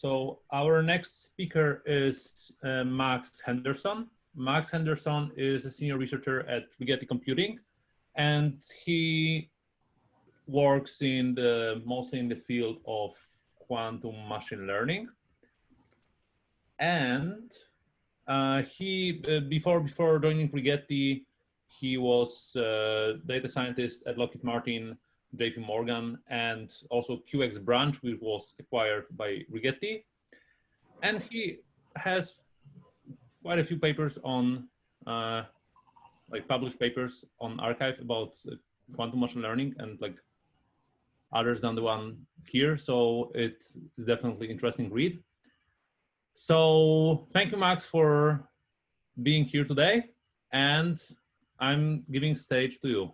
So our next speaker is Max Henderson. Max Henderson is a senior researcher at Rigetti Computing, and he works in mostly in the field of quantum machine learning. And before joining Rigetti, he was data scientist at Lockheed Martin, JP Morgan, and also QX branch, which was acquired by Rigetti. And he has quite a few papers on, like published papers on arXiv about quantum machine learning and like others than the one here. So it's definitely interesting read. So thank you, Max, for being here today. And I'm giving stage to you.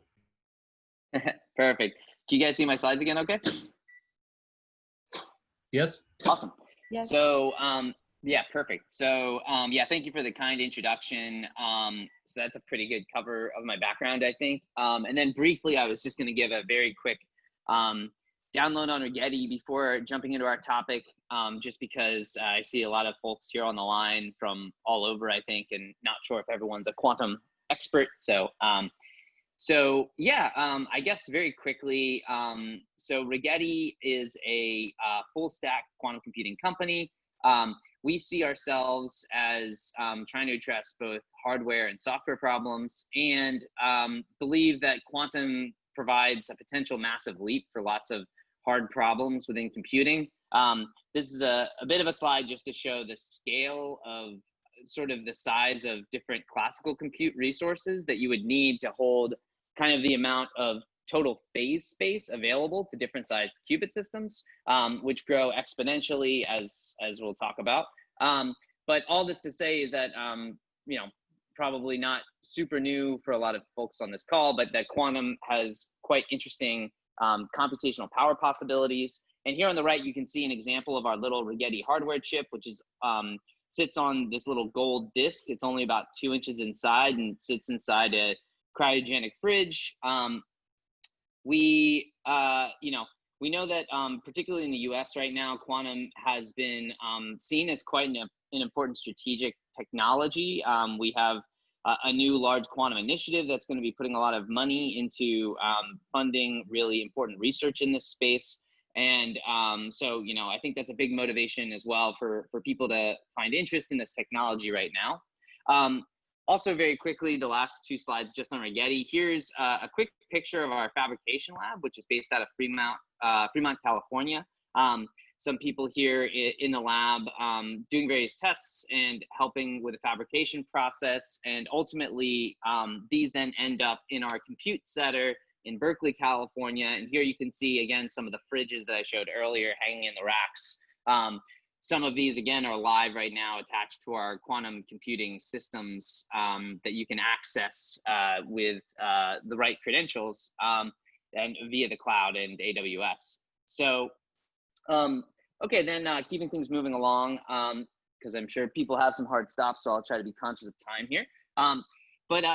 Perfect. Can you guys see my slides again okay? Yes. Awesome. Yes. So yeah, perfect. So yeah, thank you for the kind introduction. So that's a pretty good cover of my background, I think. And then briefly, I was just going to give a very quick download on Rigetti before jumping into our topic, just because I see a lot of folks here on the line from all over, I think, and not sure if everyone's a quantum expert. So yeah, I guess very quickly, so Rigetti is a full stack quantum computing company. We see ourselves as trying to address both hardware and software problems, and believe that quantum provides a potential massive leap for lots of hard problems within computing. This is a bit of a slide just to show the scale of sort of the size of different classical compute resources that you would need to hold kind of the amount of total phase space available to different sized qubit systems, which grow exponentially as we'll talk about. But all this to say is that, you know, probably not super new for a lot of folks on this call, but that quantum has quite interesting computational power possibilities. And here on the right, you can see an example of our little Rigetti hardware chip, which is sits on this little gold disc. It's only about 2 inches inside and sits inside a cryogenic fridge. We know that particularly in the US right now, quantum has been seen as quite an important strategic technology. We have a new large quantum initiative that's going to be putting a lot of money into funding really important research in this space. And so, you know, I think that's a big motivation as well for people to find interest in this technology right now. Also, very quickly, the last 2 slides just on Rigetti. Here's a quick picture of our fabrication lab, which is based out of Fremont, California. Some people here in the lab doing various tests and helping with the fabrication process. And ultimately, these then end up in our compute center in Berkeley, California. And here you can see, again, some of the fridges that I showed earlier hanging in the racks. Some of these, again, are live right now attached to our quantum computing systems that you can access with the right credentials and via the cloud and AWS. So, okay, then keeping things moving along, because I'm sure people have some hard stops, so I'll try to be conscious of time here.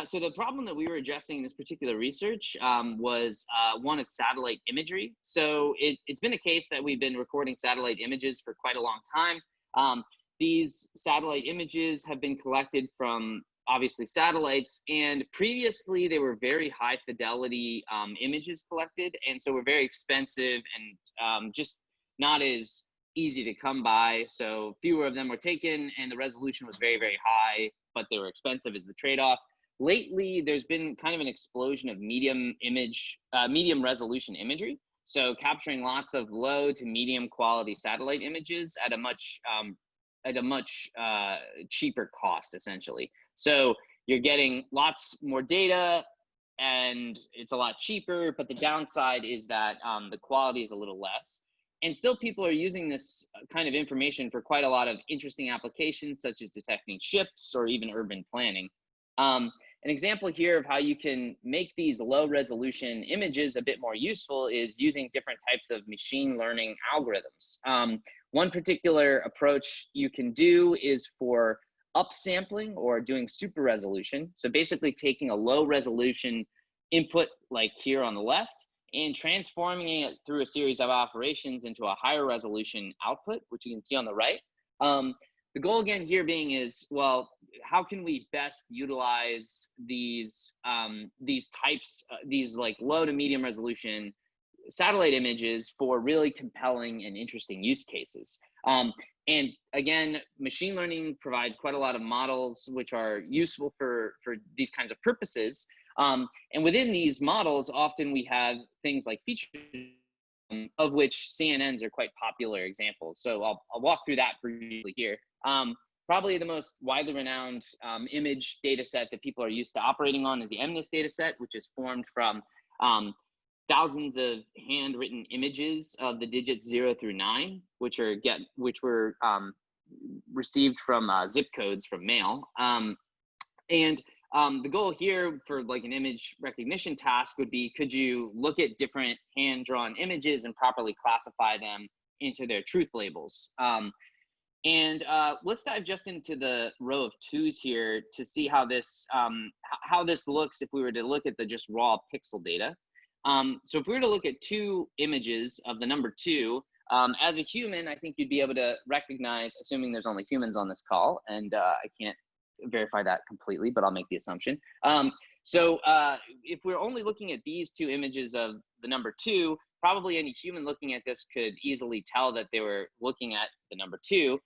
So the problem that we were addressing in this particular research was one of satellite imagery. So it's been a case that we've been recording satellite images for quite a long time. These satellite images have been collected from obviously satellites, and previously they were very high fidelity images collected, and so were very expensive and just not as easy to come by. So fewer of them were taken, and the resolution was very, very high, but they were expensive as the trade-off. Lately, there's been kind of an explosion of medium resolution imagery. So capturing lots of low to medium quality satellite images at a much cheaper cost, essentially. So you're getting lots more data and it's a lot cheaper, but the downside is that the quality is a little less. And still people are using this kind of information for quite a lot of interesting applications, such as detecting ships or even urban planning. An example here of how you can make these low resolution images a bit more useful is using different types of machine learning algorithms. One particular approach you can do is for upsampling or doing super resolution. So basically taking a low resolution input like here on the left and transforming it through a series of operations into a higher resolution output, which you can see on the right. The goal again here being is, well, how can we best utilize these types, these like low to medium resolution satellite images for really compelling and interesting use cases. And again, machine learning provides quite a lot of models which are useful for these kinds of purposes. And within these models, often we have things like features, of which CNNs are quite popular examples. So I'll walk through that briefly here. Probably the most widely renowned image data set that people are used to operating on is the MNIST data set, which is formed from thousands of handwritten images of the digits 0 through 9, which were received from zip codes from mail. The goal here for like an image recognition task would be, could you look at different hand-drawn images and properly classify them into their truth labels? Let's dive just into the row of 2s here to see how this looks if we were to look at the just raw pixel data. So if we were to look at 2 images of the number 2, as a human, I think you'd be able to recognize, assuming there's only humans on this call, and I can't verify that completely, but I'll make the assumption. If we're only looking at these 2 images of the number 2, probably any human looking at this could easily tell that they were looking at the number 2.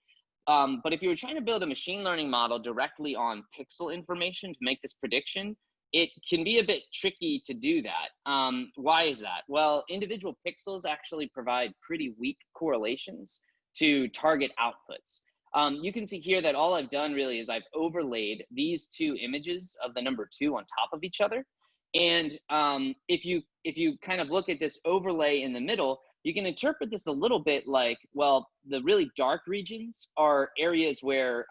But if you were trying to build a machine learning model directly on pixel information to make this prediction, it can be a bit tricky to do that. Why is that? Well, individual pixels actually provide pretty weak correlations to target outputs. You can see here that all I've done really is I've overlaid these 2 images of the number 2 on top of each other. And if you kind of look at this overlay in the middle, you can interpret this a little bit like, well, the really dark regions are areas where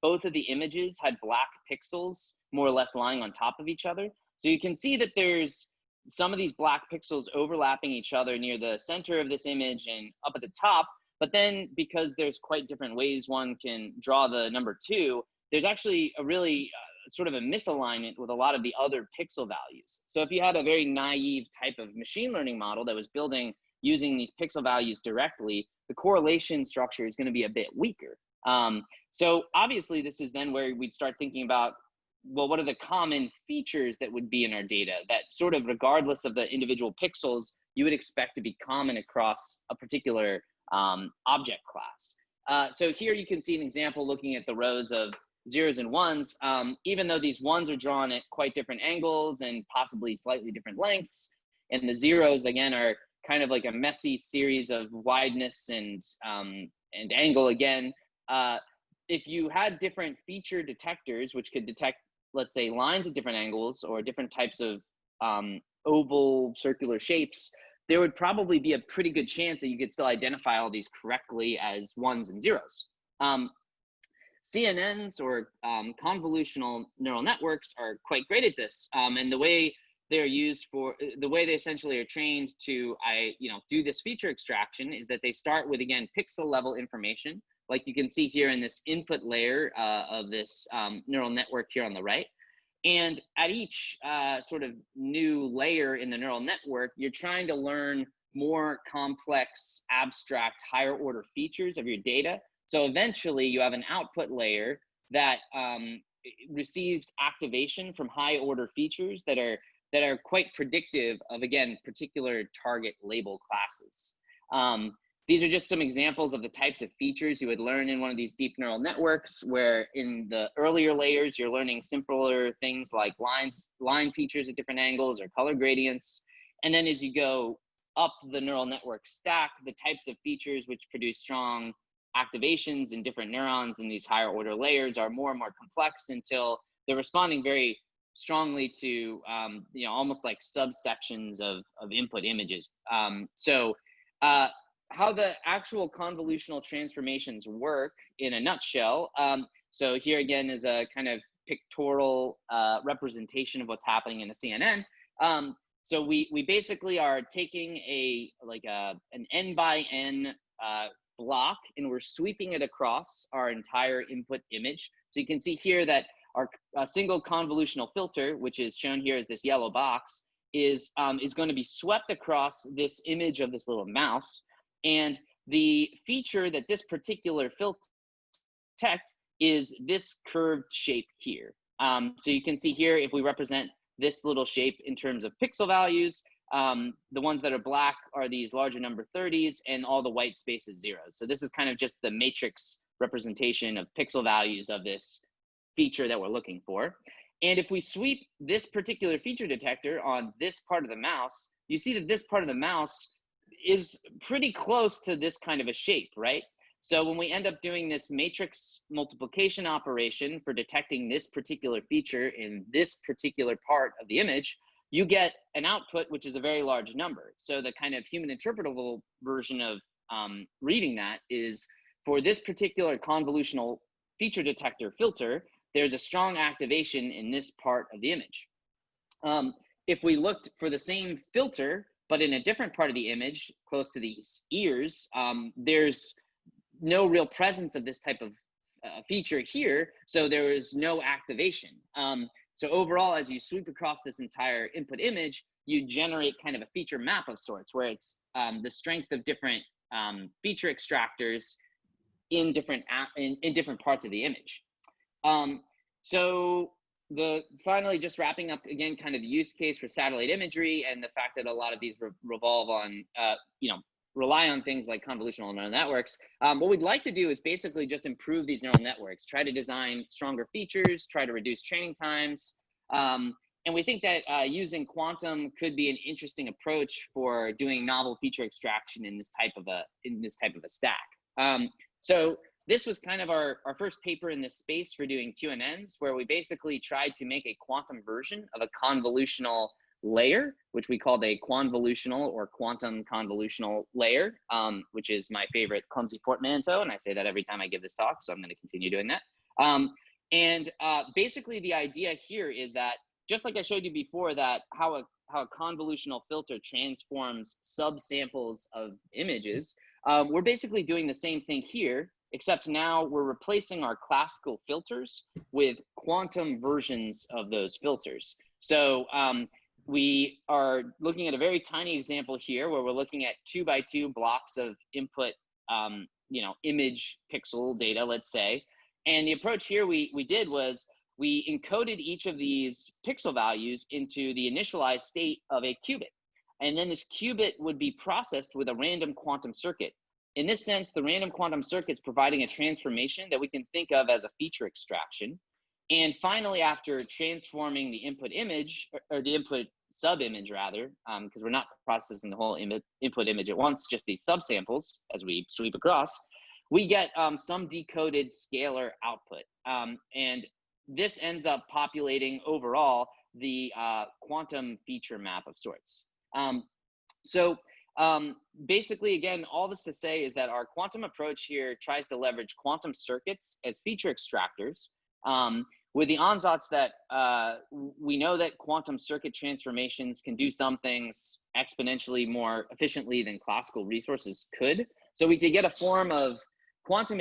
both of the images had black pixels more or less lying on top of each other. So you can see that there's some of these black pixels overlapping each other near the center of this image and up at the top. But then because there's quite different ways one can draw the number 2, there's actually a really sort of a misalignment with a lot of the other pixel values. So if you had a very naive type of machine learning model that was building using these pixel values directly, the correlation structure is going to be a bit weaker. So obviously this is then where we'd start thinking about, well, what are the common features that would be in our data that sort of regardless of the individual pixels, you would expect to be common across a particular object class. So here you can see an example looking at the rows of 0s and 1s, even though these 1s are drawn at quite different angles and possibly slightly different lengths, and the 0s again are kind of like a messy series of wideness and angle again. If you had different feature detectors, which could detect, let's say, lines at different angles or different types of oval circular shapes, there would probably be a pretty good chance that you could still identify all these correctly as 1s and 0s. CNNs or convolutional neural networks are quite great at this, and the way they're used for, the way they essentially are trained to do this feature extraction is that they start with, again, pixel level information, like you can see here in this input layer of this neural network here on the right. And at each sort of new layer in the neural network, you're trying to learn more complex, abstract, higher order features of your data. So eventually you have an output layer that receives activation from high order features that are quite predictive of, again, particular target label classes. These are just some examples of the types of features you would learn in one of these deep neural networks, where in the earlier layers, you're learning simpler things like line features at different angles or color gradients. And then as you go up the neural network stack, the types of features which produce strong activations in different neurons in these higher order layers are more and more complex until they're responding very strongly to, almost like subsections of input images. How the actual convolutional transformations work in a nutshell. So here again is a kind of pictorial representation of what's happening in a CNN. So we basically are taking an n by n block, and we're sweeping it across our entire input image. So you can see here that a single convolutional filter, which is shown here as this yellow box, is going to be swept across this image of this little mouse. And the feature that this particular filter detects is this curved shape here. So you can see here, if we represent this little shape in terms of pixel values, the ones that are black are these larger number 30s, and all the white space is zeros. So this is kind of just the matrix representation of pixel values of this feature that we're looking for. And if we sweep this particular feature detector on this part of the mouse, you see that this part of the mouse is pretty close to this kind of a shape, right? So when we end up doing this matrix multiplication operation for detecting this particular feature in this particular part of the image, you get an output which is a very large number. So the kind of human interpretable version of reading that is, for this particular convolutional feature detector filter, there's a strong activation in this part of the image. If we looked for the same filter, but in a different part of the image, close to these ears, there's no real presence of this type of feature here, so there is no activation. So overall, as you sweep across this entire input image, you generate kind of a feature map of sorts, where it's the strength of different feature extractors in different parts of the image. So finally, just wrapping up again, kind of the use case for satellite imagery and the fact that a lot of these revolve on, rely on things like convolutional neural networks. What we'd like to do is basically just improve these neural networks, try to design stronger features, try to reduce training times. And we think that using quantum could be an interesting approach for doing novel feature extraction in this type of a stack. So this was kind of our first paper in this space for doing QNNs, where we basically tried to make a quantum version of a convolutional layer, which we called a quanvolutional or quantum convolutional layer, which is my favorite clumsy portmanteau, and I say that every time I give this talk, so I'm going to continue doing that. Basically the idea here is that, just like I showed you before, that how a convolutional filter transforms subsamples of images, we're basically doing the same thing here, except now we're replacing our classical filters with quantum versions of those filters. So we are looking at a very tiny example here, where we're looking at 2 by 2 blocks of input, image pixel data, let's say. And the approach here we did was we encoded each of these pixel values into the initialized state of a qubit. And then this qubit would be processed with a random quantum circuit. In this sense, the random quantum circuit's providing a transformation that we can think of as a feature extraction. And finally, after transforming the input image, or the input sub-image rather, because we're not processing the whole input image at once, just these subsamples as we sweep across, we get some decoded scalar output. And this ends up populating overall the quantum feature map of sorts. Basically, again, all this to say is that our quantum approach here tries to leverage quantum circuits as feature extractors, with the ansatz that we know that quantum circuit transformations can do some things exponentially more efficiently than classical resources could. So we could get a form of quantum,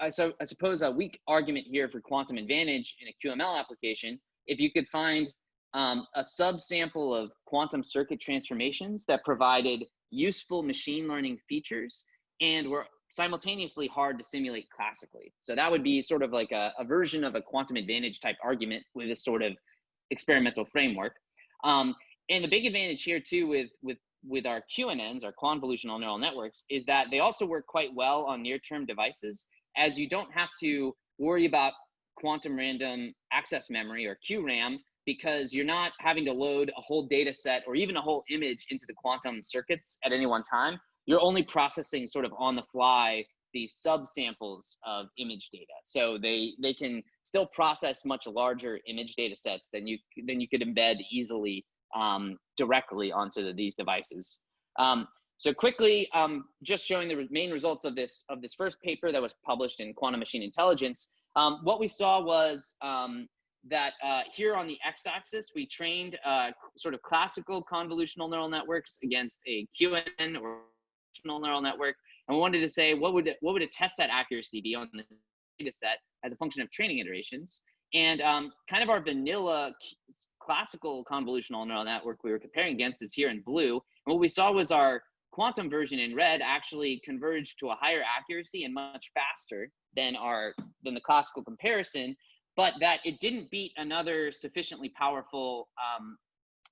so I suppose a weak argument here for quantum advantage in a QML application, if you could find a subsample of quantum circuit transformations that provided useful machine learning features and were simultaneously hard to simulate classically. So that would be sort of like a version of a quantum advantage type argument with this sort of experimental framework. And the big advantage here too with our QNNs, our convolutional neural networks, is that they also work quite well on near-term devices, as you don't have to worry about quantum random access memory, or QRAM, because you're not having to load a whole data set or even a whole image into the quantum circuits at any one time. You're only processing sort of on the fly these subsamples of image data. So they can still process much larger image data sets than you could embed easily directly onto these devices. So quickly, just showing the main results of this first paper that was published in Quantum Machine Intelligence. What we saw was that here on the x-axis, we trained sort of classical convolutional neural networks against a QNN or neural network, and we wanted to say what would a test set accuracy be on the data set as a function of training iterations. And kind of our vanilla classical convolutional neural network we were comparing against is here in blue. And what we saw was our quantum version in red actually converged to a higher accuracy and much faster than the classical comparison, but that it didn't beat another sufficiently powerful,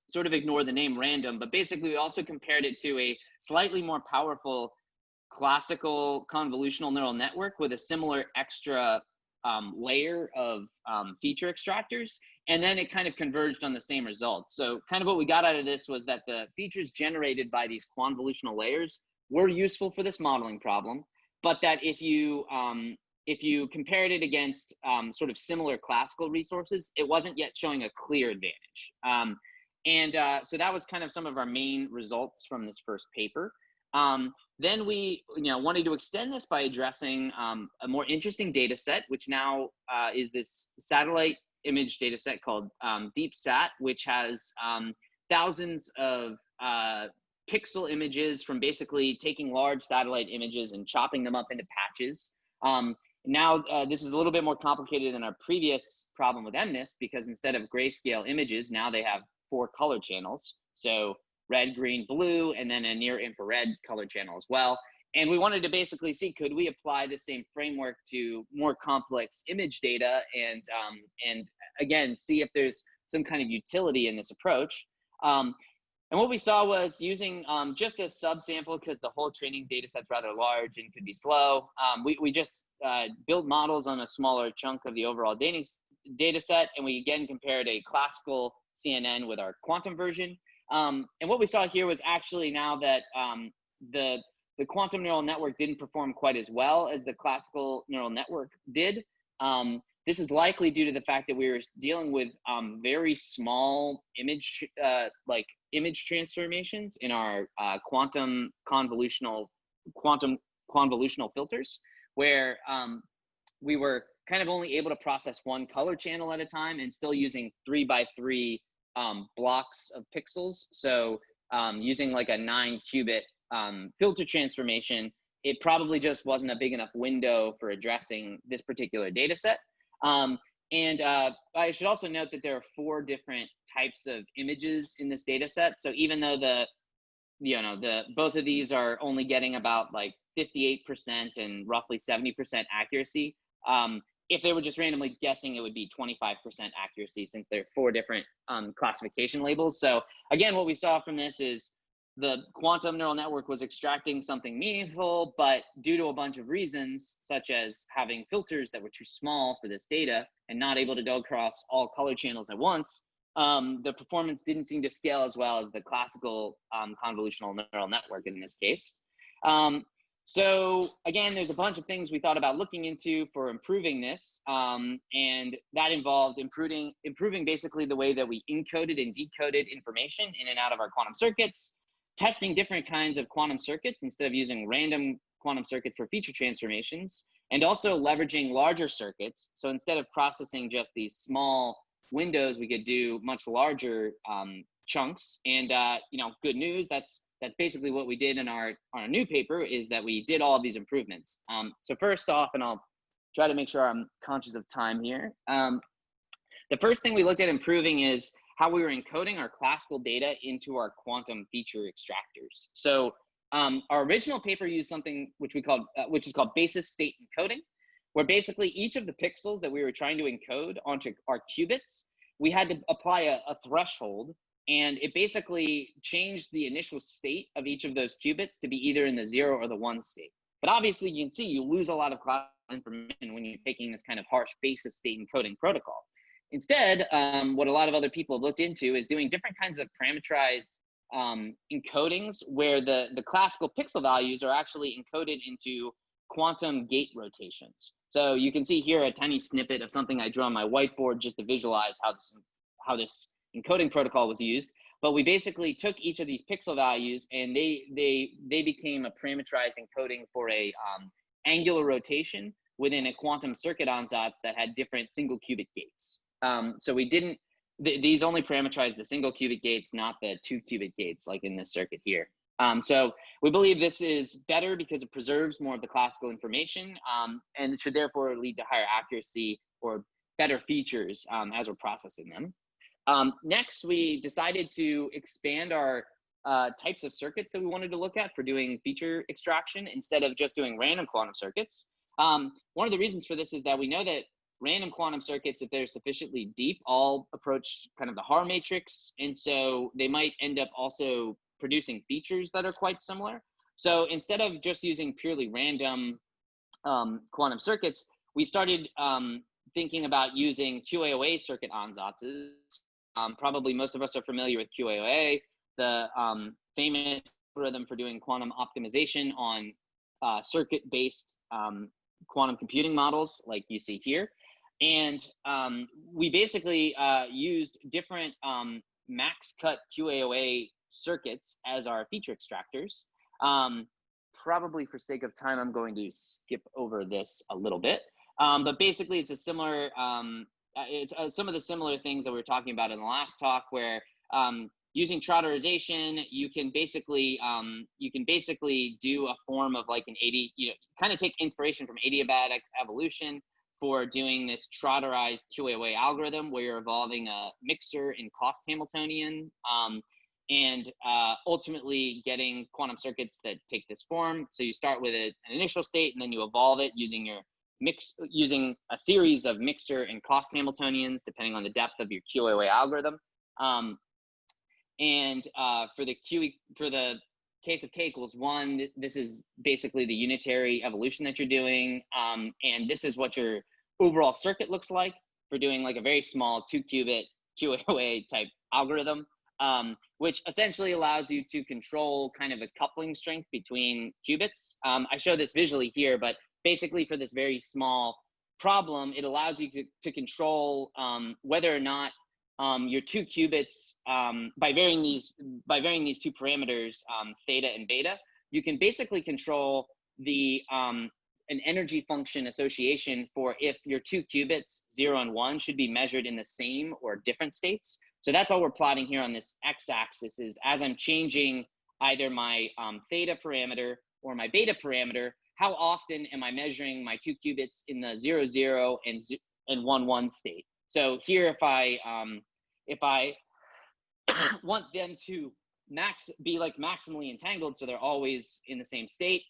sort of ignore the name random, but basically we also compared it to a slightly more powerful classical convolutional neural network with a similar extra layer of feature extractors, and then it kind of converged on the same results. So kind of what we got out of this was that the features generated by these convolutional layers were useful for this modeling problem, but that if you compared it against sort of similar classical resources, it wasn't yet showing a clear advantage. So that was kind of some of our main results from this first paper. Then we wanted to extend this by addressing a more interesting data set, which now is this satellite image data set called DeepSat, which has thousands of pixel images from basically taking large satellite images and chopping them up into patches. Now, this is a little bit more complicated than our previous problem with MNIST, because instead of grayscale images, now they have 4 color channels. So red, green, blue, and then a near infrared color channel as well. And we wanted to basically see, could we apply the same framework to more complex image data and again, see if there's some kind of utility in this approach. And what we saw was using just a subsample, because the whole training data set's rather large and could be slow. We just built models on a smaller chunk of the overall data set, and we again compared a classical CNN with our quantum version. And what we saw here was actually now that the quantum neural network didn't perform quite as well as the classical neural network did. This is likely due to the fact that we were dealing with very small image transformations in our quantum convolutional filters, where we were kind of only able to process 1 color channel at a time and still using 3 by 3 blocks of pixels. So using like a 9-qubit filter transformation, it probably just wasn't a big enough window for addressing this particular data set. I should also note that there are 4 different types of images in this data set. So even though both of these are only getting about like 58% and roughly 70% accuracy, if they were just randomly guessing, it would be 25% accuracy, since there are 4 different classification labels. So again, what we saw from this is the quantum neural network was extracting something meaningful, but due to a bunch of reasons, such as having filters that were too small for this data and not able to go across all color channels at once, the performance didn't seem to scale as well as the classical convolutional neural network in this case. So again, there's a bunch of things we thought about looking into for improving this, and that involved improving basically the way that we encoded and decoded information in and out of our quantum circuits, testing different kinds of quantum circuits instead of using random quantum circuits for feature transformations, and also leveraging larger circuits. So instead of processing just these small windows, we could do much larger chunks. And good news, that's basically what we did in our new paper, is that we did all of these improvements. So first off, and I'll try to make sure I'm conscious of time here. The first thing we looked at improving is how we were encoding our classical data into our quantum feature extractors. So our original paper used something which is called basis state encoding, where basically each of the pixels that we were trying to encode onto our qubits, we had to apply a threshold, and it basically changed the initial state of each of those qubits to be either in the 0 or the 1 state. But obviously you can see you lose a lot of classical information when you're taking this kind of harsh basis state encoding protocol. Instead, what a lot of other people have looked into is doing different kinds of parameterized encodings, where the classical pixel values are actually encoded into quantum gate rotations. So you can see here a tiny snippet of something I drew on my whiteboard just to visualize how this encoding protocol was used. But we basically took each of these pixel values, and they became a parameterized encoding for a angular rotation within a quantum circuit ansatz that had different single qubit gates. So we didn't, these only parameterize the single qubit gates, not the 2 qubit gates like in this circuit here. So we believe this is better because it preserves more of the classical information, and it should therefore lead to higher accuracy or better features as we're processing them. Next, we decided to expand our types of circuits that we wanted to look at for doing feature extraction instead of just doing random quantum circuits. One of the reasons for this is that we know that random quantum circuits, if they're sufficiently deep, all approach kind of the Haar matrix, and so they might end up also producing features that are quite similar. So instead of just using purely random quantum circuits, we started thinking about using QAOA circuit ansatzes. Probably most of us are familiar with QAOA, the famous algorithm for doing quantum optimization on circuit-based quantum computing models like you see here. And we basically used different max cut QAOA circuits as our feature extractors. Probably for sake of time, I'm going to skip over this a little bit. But basically, it's a similar, some of the similar things that we were talking about in the last talk, where using trotterization, you can basically do a form of like an kind of take inspiration from adiabatic evolution for doing this trotterized QAOA algorithm where you're evolving a mixer in cost Hamiltonian and ultimately getting quantum circuits that take this form. So you start with an initial state and then you evolve it using a series of mixer and cost Hamiltonians depending on the depth of your QAOA algorithm. For the case of k equals 1, this is basically the unitary evolution that you're doing. And this is what your overall circuit looks like for doing like a very small 2-qubit QAOA type algorithm, which essentially allows you to control kind of a coupling strength between qubits. I show this visually here, but basically for this very small problem, it allows you to control whether or not your 2 qubits, by varying these 2 parameters, theta and beta, you can basically control the an energy function association for if your 2 qubits 0 and 1 should be measured in the same or different states. So that's all we're plotting here on this x-axis, is as I'm changing either my theta parameter or my beta parameter, how often am I measuring my 2 qubits in the 0 0 and 1 1 state. So here, if I want them to be like maximally entangled, so they're always in the same state,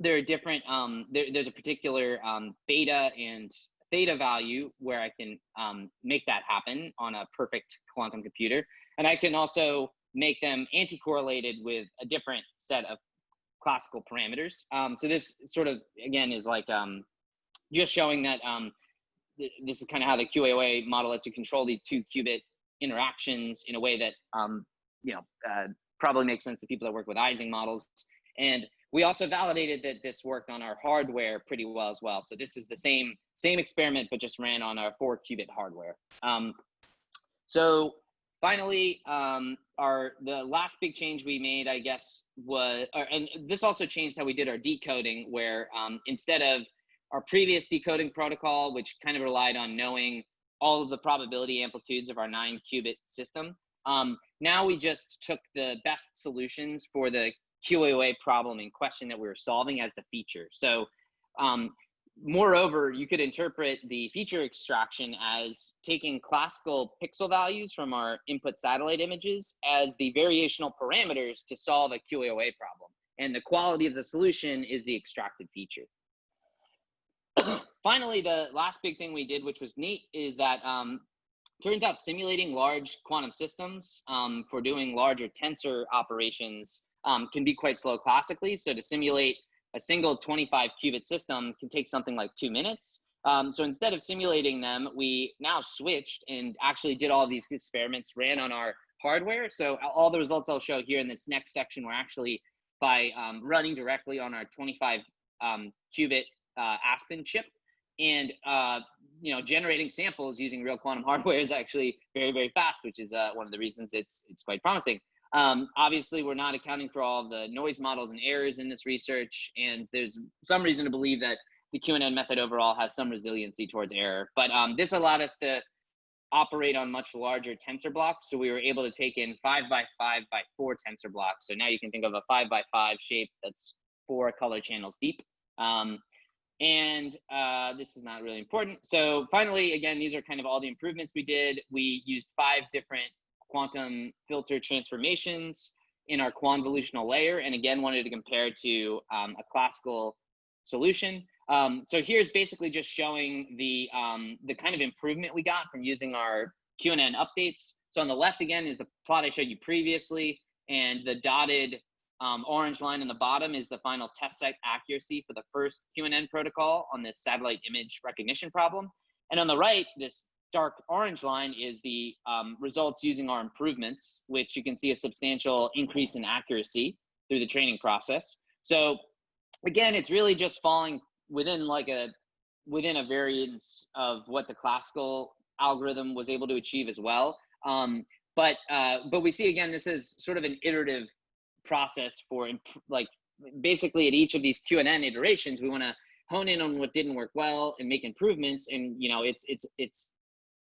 there are different, there's a particular beta and theta value where I can make that happen on a perfect quantum computer. And I can also make them anti-correlated with a different set of classical parameters. So this sort of, again, is like just showing that this is kind of how the QAOA model lets you control these 2 qubit interactions in a way that probably makes sense to people that work with Ising models. And we also validated that this worked on our hardware pretty well as well. So this is the same experiment, but just ran on our 4-qubit hardware. So finally, the last big change we made, I guess, and this also changed how we did our decoding, where instead of our previous decoding protocol, which kind of relied on knowing all of the probability amplitudes of our 9-qubit system, now we just took the best solutions for the QAOA problem in question that we were solving as the feature. So moreover, you could interpret the feature extraction as taking classical pixel values from our input satellite images as the variational parameters to solve a QAOA problem. And the quality of the solution is the extracted feature. Finally, the last big thing we did, which was neat, is that turns out simulating large quantum systems for doing larger tensor operations can be quite slow classically. So to simulate a single 25-qubit system can take something like 2 minutes. So instead of simulating them, we now switched and actually did all of these experiments, ran on our hardware. So all the results I'll show here in this next section were actually by running directly on our 25-qubit Aspen chip. And generating samples using real quantum hardware is actually very, very fast, which is one of the reasons it's quite promising. Obviously, we're not accounting for all of the noise models and errors in this research, and there's some reason to believe that the QNN method overall has some resiliency towards error. But this allowed us to operate on much larger tensor blocks, so we were able to take in 5 by 5 by 4 tensor blocks. So now you can think of a 5 by 5 shape that's 4 color channels deep. And this is not really important. So finally, again, these are kind of all the improvements we did. We used 5 different quantum filter transformations in our convolutional layer, and again, wanted to compare to a classical solution. So here's basically just showing the kind of improvement we got from using our QNN updates. So on the left, again, is the plot I showed you previously, and the dotted orange line on the bottom is the final test set accuracy for the first QNN protocol on this satellite image recognition problem. And on the right, this dark orange line is the results using our improvements, which you can see a substantial increase in accuracy through the training process. So again, it's really just falling within within a variance of what the classical algorithm was able to achieve as well. But we see, again, this is sort of an iterative process for basically at each of these QNN iterations, we want to hone in on what didn't work well and make improvements. And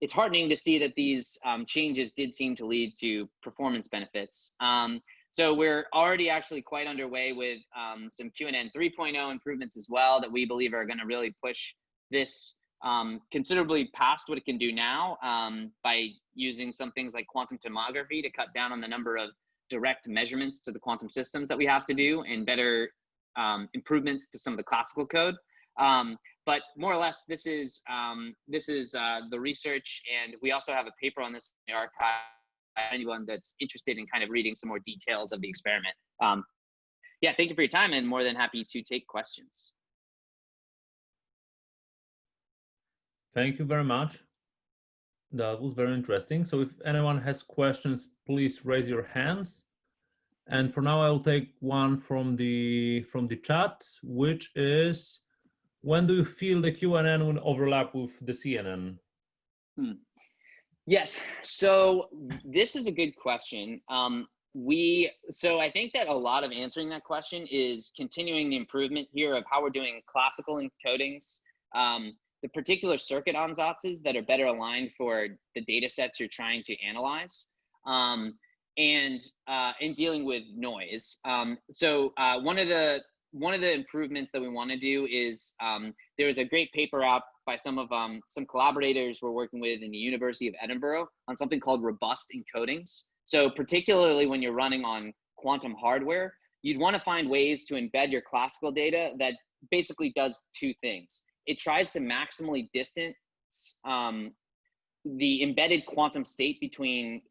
it's heartening to see that these changes did seem to lead to performance benefits. So we're already actually quite underway with some QNN 3.0 improvements as well that we believe are going to really push this considerably past what it can do now by using some things like quantum tomography to cut down on the number of direct measurements to the quantum systems that we have to do, and better improvements to some of the classical code. But more or less, this is the research, and we also have a paper on this in the archive. Anyone that's interested in kind of reading some more details of the experiment. Yeah, thank you for your time, and more than happy to take questions. Thank you very much. That was very interesting. So if anyone has questions, please raise your hands. And for now, I will take one from the chat, which is, when do you feel the QNN will overlap with the CNN? Yes, so this is a good question. So I think that a lot of answering that question is continuing the improvement here of how we're doing classical encodings, the particular circuit ansatzes that are better aligned for the data sets you're trying to analyze, and dealing with noise. So one of the improvements that we want to do is there was a great paper out by some collaborators we're working with in the University of Edinburgh on something called robust encodings. So particularly when you're running on quantum hardware, you'd want to find ways to embed your classical data that basically does 2 things. It tries to maximally distance the embedded quantum state between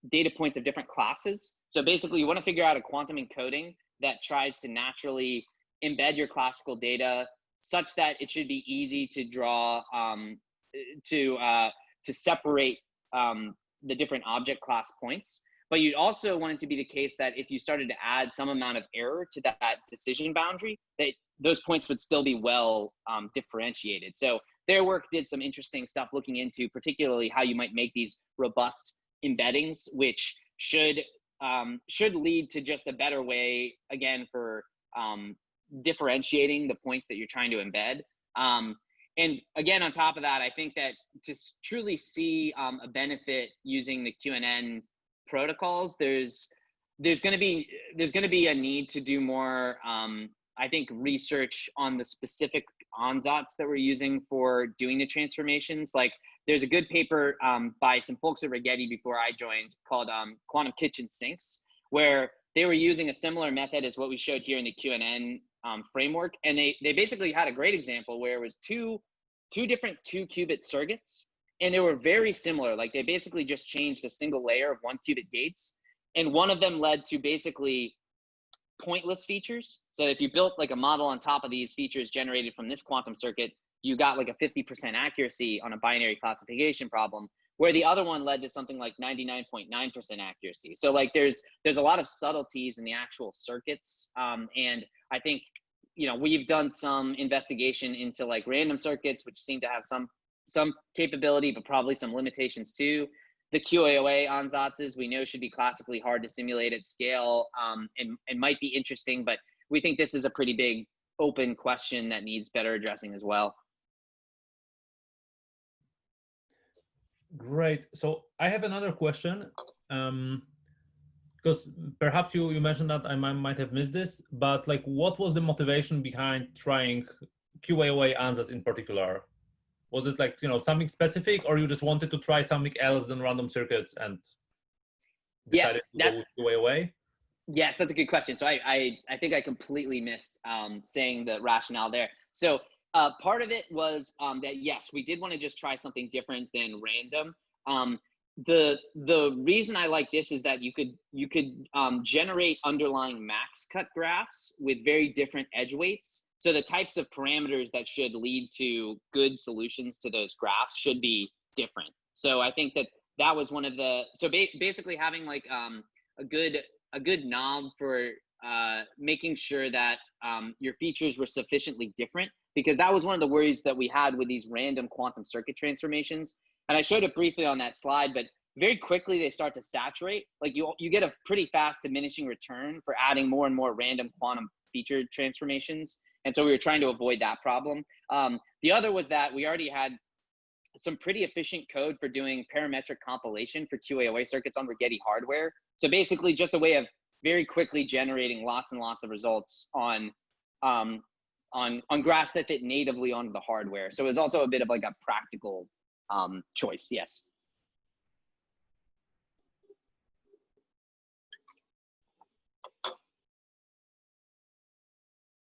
data points of different classes. So basically you want to figure out a quantum encoding that tries to naturally embed your classical data such that it should be easy to draw, to separate the different object class points. But you'd also want it to be the case that if you started to add some amount of error to that decision boundary, that those points would still be well differentiated. So their work did some interesting stuff looking into particularly how you might make these robust embeddings, which should lead to just a better way, again, for differentiating the points that you're trying to embed. And again, on top of that, I think that to truly see a benefit using the QNN protocols, there's going to be a need to do more, I think, research on the specific ansatz that we're using for doing the transformations. Like, there's a good paper by some folks at Rigetti before I joined called Quantum Kitchen Sinks, where they were using a similar method as what we showed here in the QNN framework. And they basically had a great example where it was two different 2-qubit circuits, and they were very similar. Like, they basically just changed a single layer of 1-qubit gates, and one of them led to basically pointless features. So if you built like a model on top of these features generated from this quantum circuit, you got like a 50% accuracy on a binary classification problem, where the other one led to something like 99.9% accuracy. So like there's a lot of subtleties in the actual circuits. And I think, we've done some investigation into like random circuits, which seem to have some capability, but probably some limitations too. The QAOA ansatzes we know should be classically hard to simulate at scale, and might be interesting, but we think this is a pretty big open question that needs better addressing as well. Great. So I have another question, because perhaps you mentioned that I might have missed this, but like, what was the motivation behind trying QAOA answers in particular? Was it like, something specific, or you just wanted to try something else than random circuits and decided to go with QAOA? Yes, that's a good question. So I think I completely missed saying the rationale there. So part of it was that, yes, we did want to just try something different than random. The reason I like this is that you could generate underlying max cut graphs with very different edge weights. So the types of parameters that should lead to good solutions to those graphs should be different. So I think that was one of the, so basically having like a good knob for making sure that your features were sufficiently different, because that was one of the worries that we had with these random quantum circuit transformations. And I showed it briefly on that slide, but very quickly they start to saturate. Like you get a pretty fast diminishing return for adding more and more random quantum feature transformations. And so we were trying to avoid that problem. The other was that we already had some pretty efficient code for doing parametric compilation for QAOA circuits on Rigetti hardware. So basically just a way of very quickly generating lots and lots of results on graphs that fit natively onto the hardware. So it was also a bit of like a practical choice, yes.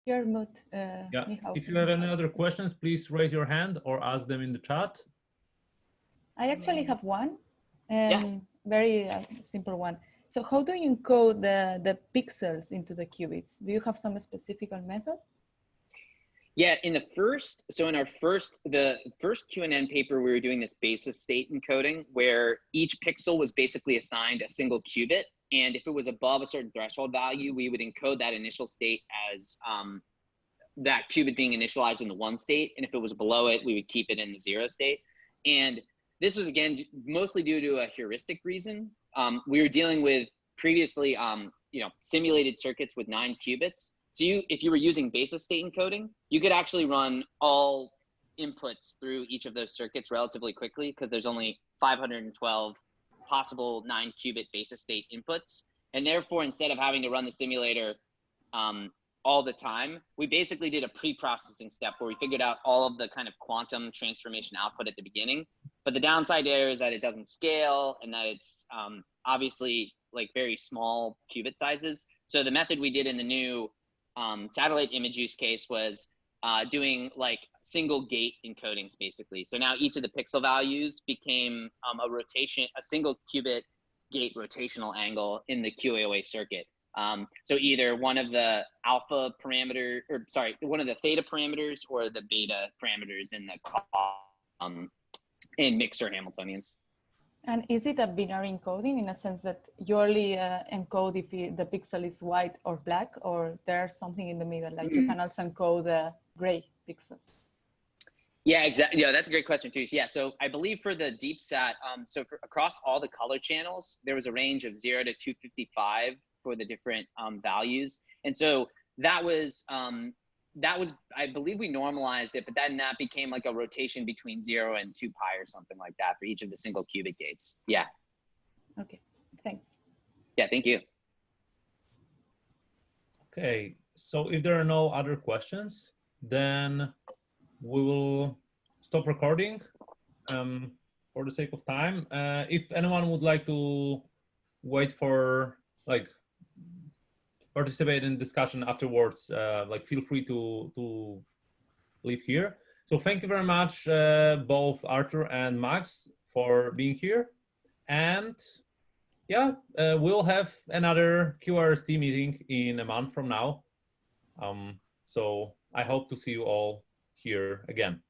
You're mute. Yeah. If you have any other questions, please raise your hand or ask them in the chat. I actually have one, very simple one. So how do you encode the pixels into the qubits? Do you have some specific method? Yeah, the first QNN paper, we were doing this basis state encoding where each pixel was basically assigned a single qubit. And if it was above a certain threshold value, we would encode that initial state as that qubit being initialized in the 1 state. And if it was below it, we would keep it in the 0 state. And this was, again, mostly due to a heuristic reason. We were dealing with previously, simulated circuits with 9 qubits. So if you were using basis state encoding, you could actually run all inputs through each of those circuits relatively quickly, because there's only 512 possible 9 qubit basis state inputs. And therefore, instead of having to run the simulator all the time, we basically did a pre-processing step where we figured out all of the kind of quantum transformation output at the beginning. But the downside there is that it doesn't scale, and that it's obviously like very small qubit sizes. So the method we did in the new satellite image use case was doing like single gate encodings, basically. So now each of the pixel values became a single qubit gate rotational angle in the QAOA circuit. So either one of the alpha parameter, one of the theta parameters or the beta parameters in the in mixer Hamiltonians. And is it a binary encoding in a sense that you only encode if the pixel is white or black, or there's something in the middle, like you can also encode the gray pixels? Yeah, exactly. Yeah, that's a great question too. Yeah, so I believe for the DeepSat, across all the color channels, there was a range of 0 to 255 for the different values. And so that was, I believe we normalized it, but then that became like a rotation between 0 and 2 pi or something like that for each of the single qubit gates. Yeah. Okay, thanks. Yeah, thank you. Okay, so if there are no other questions, then we will stop recording for the sake of time. If anyone would like to wait for, like, participate in discussion afterwards, like, feel free to leave here. So thank you very much, both Arthur and Max, for being here. And yeah, we'll have another QRST meeting in a month from now. So I hope to see you all here again.